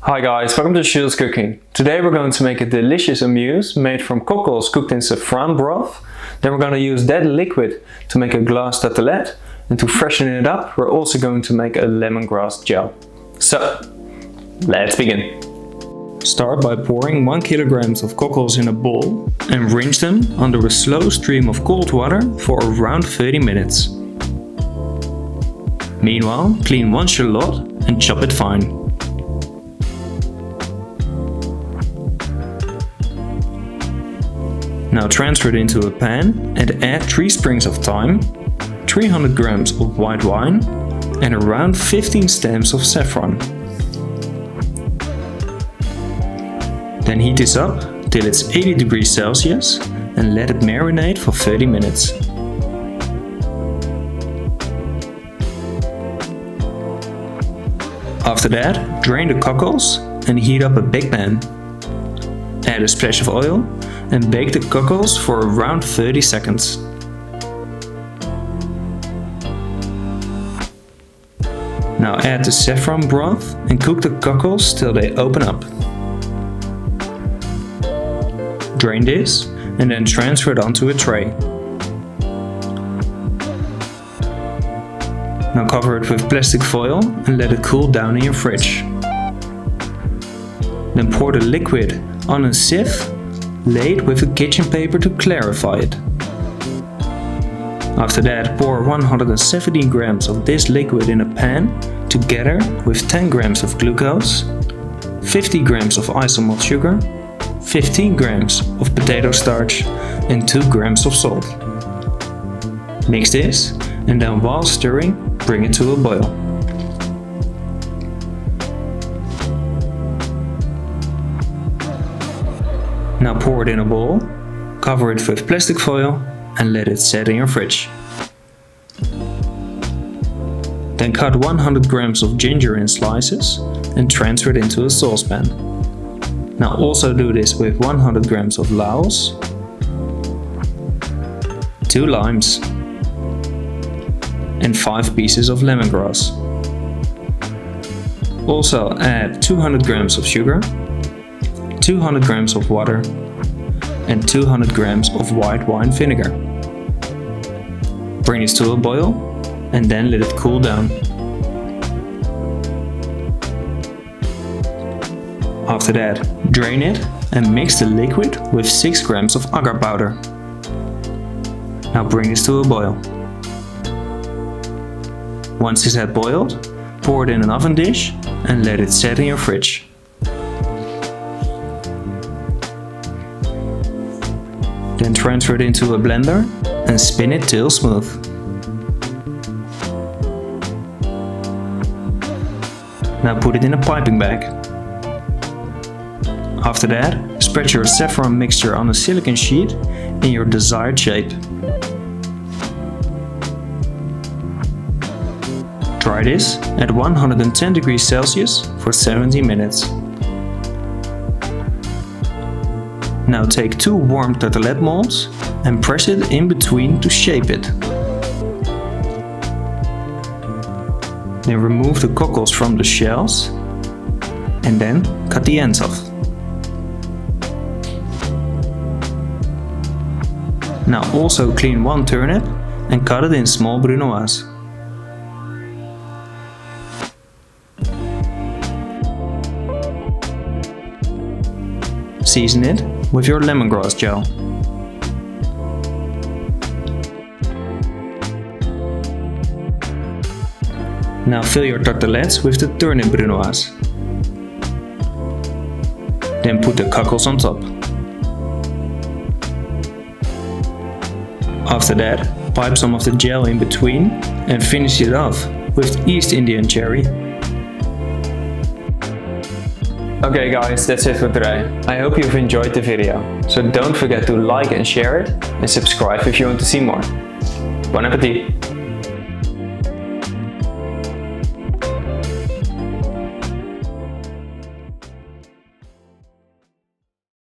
Hi guys, welcome to Shield's Cooking. Today we're going to make a delicious amuse made from cockles cooked in saffron broth. Then we're going to use that liquid to make a glass tartelette, and to freshen it up we're also going to make a lemongrass gel. So, let's begin. Start by pouring 1 kg of cockles in a bowl and rinse them under a slow stream of cold water for around 30 minutes. Meanwhile, clean 1 shallot and chop it fine. Now transfer it into a pan and add 3 sprigs of thyme, 300 grams of white wine and around 15 stems of saffron. Then heat this up till it's 80 degrees Celsius and let it marinate for 30 minutes. After that, drain the cockles and heat up a big pan. Add a splash of oil and bake the cockles for around 30 seconds. Now add the saffron broth and cook the cockles till they open up. Drain this and then transfer it onto a tray. Now cover it with plastic foil and let it cool down in your fridge. Then pour the liquid on a sieve laid with a kitchen paper to clarify it. After that, pour 170 grams of this liquid in a pan together with 10 grams of glucose, 50 grams of isomalt sugar, 15 grams of potato starch and 2 grams of salt. Mix this and then while stirring, bring it to a boil. Now pour it in a bowl, cover it with plastic foil and let it set in your fridge. Then cut 100 grams of ginger in slices and transfer it into a saucepan. Now also do this with 100 grams of laos, 2 limes and 5 pieces of lemongrass. Also add 200 grams of sugar, 200 grams of water and 200 grams of white wine vinegar. Bring this to a boil and then let it cool down. After that, drain it and mix the liquid with 6 grams of agar powder. Now bring this to a boil. Once this had boiled, pour it in an oven dish and let it set in your fridge. Then transfer it into a blender and spin it till smooth. Now put it in a piping bag. After that, spread your saffron mixture on a silicone sheet in your desired shape. Try this at 110 degrees Celsius for 70 minutes. Now take 2 warm tartelette molds and press it in between to shape it. Then remove the cockles from the shells and then cut the ends off. Now also clean 1 turnip and cut it in small brunoise. Season it with your lemongrass gel. Now fill your tartelettes with the turnip brunoise. Then put the cockles on top. After that, pipe some of the gel in between and finish it off with East Indian cherry. Okay guys, that's it for today. I hope you've enjoyed the video. So don't forget to like and share it and subscribe if you want to see more. Bon appetit!